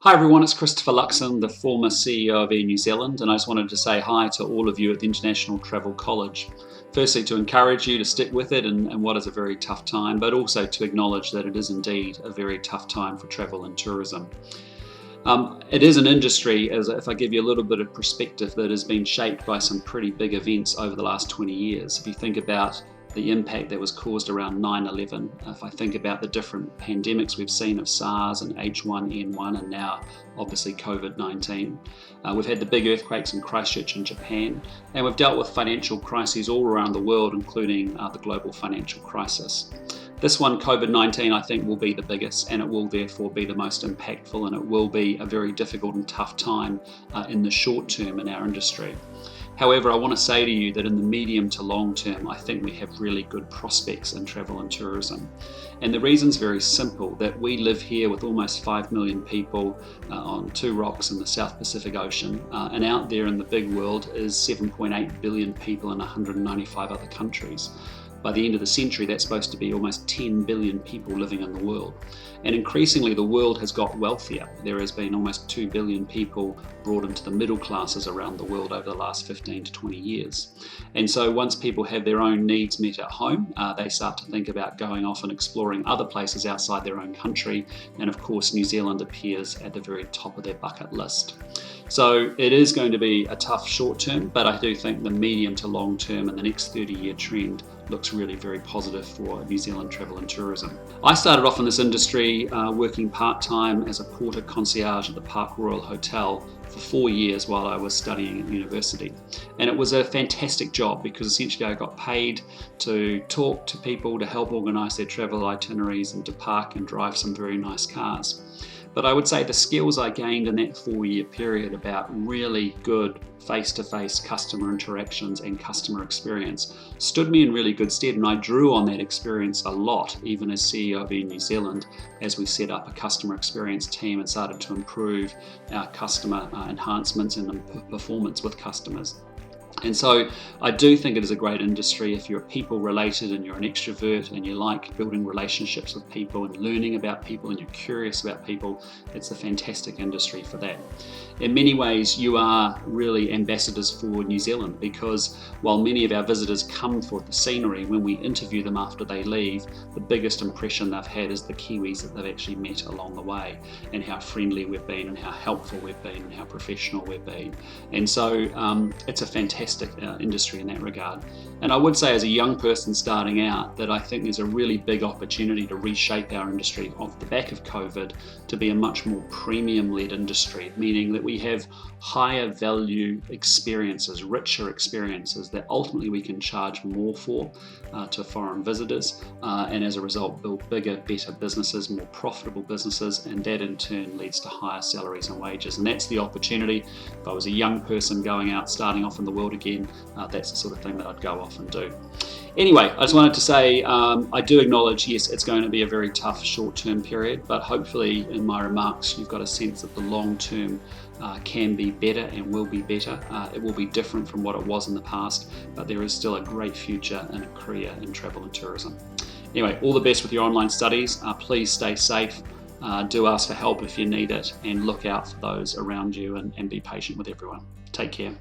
Hi everyone, it's Christoper Luxon, the former CEO of Air New Zealand, and I just wanted to say hi to all of you at the International Travel College. Firstly, to encourage you to stick with it in what is a very tough time, but also to acknowledge that it is indeed a very tough time for travel and tourism. It is an industry, as if I give you a little bit of perspective, that has been shaped by some pretty big events over the last 20 years. If you think about the impact that was caused around 9/11, if I think about the different pandemics we've seen of SARS and H1N1 and now obviously COVID-19. We've had the big earthquakes in Christchurch in Japan, and we've dealt with financial crises all around the world, including the global financial crisis. This one, COVID-19, I think will be the biggest, and it will therefore be the most impactful, and it will be a very difficult and tough time in the short term in our industry. However, I want to say to you that in the medium to long term, I think we have really good prospects in travel and tourism. And the reason's very simple, that we live here with almost 5 million people on 2 rocks in the South Pacific Ocean, and out there in the big world is 7.8 billion people in 195 other countries. By the end of the century, that's supposed to be almost 10 billion people living in the world. And increasingly, the world has got wealthier. There has been almost 2 billion people brought into the middle classes around the world over the last 15 to 20 years. And so once people have their own needs met at home, they start to think about going off and exploring other places outside their own country. And of course, New Zealand appears at the very top of their bucket list. So it is going to be a tough short term, but I do think the medium to long term and the next 30-year trend looks really very positive for New Zealand travel and tourism. I started off in this industry working part-time as a porter concierge at the Park Royal Hotel for 4 years while I was studying at university. And it was a fantastic job because essentially I got paid to talk to people, to help organise their travel itineraries and to park and drive some very nice cars. But I would say the skills I gained in that 4-year period about really good face-to-face customer interactions and customer experience stood me in really good stead, and I drew on that experience a lot, even as CEO of Air New Zealand, as we set up a customer experience team and started to improve our customer enhancements and performance with customers. And so I do think it is a great industry if you're people related and you're an extrovert and you like building relationships with people and learning about people and you're curious about people. It's a fantastic industry for that. In many ways, you are really ambassadors for New Zealand, because while many of our visitors come for the scenery, when we interview them after they leave, the biggest impression they've had is the Kiwis that they've actually met along the way, and how friendly we've been and how helpful we've been and how professional we've been. And so it's a fantastic industry in that regard. And I would say as a young person starting out that I think there's a really big opportunity to reshape our industry off the back of COVID to be a much more premium-led industry, meaning that we have higher value experiences, richer experiences that ultimately we can charge more for to foreign visitors, and as a result build bigger, better businesses, more profitable businesses, and that in turn leads to higher salaries and wages. And that's the opportunity. If I was a young person going out, starting off in the world again, that's the sort of thing that I'd go off and do. Anyway, I just wanted to say I do acknowledge, yes, it's going to be a very tough short-term period, but hopefully in my remarks you've got a sense that the long-term can be better and will be better. It will be different from what it was in the past, but there is still a great future in a career in travel and tourism. Anyway, all the best with your online studies. Please stay safe. Do ask for help if you need it, and look out for those around you and be patient with everyone. Take care.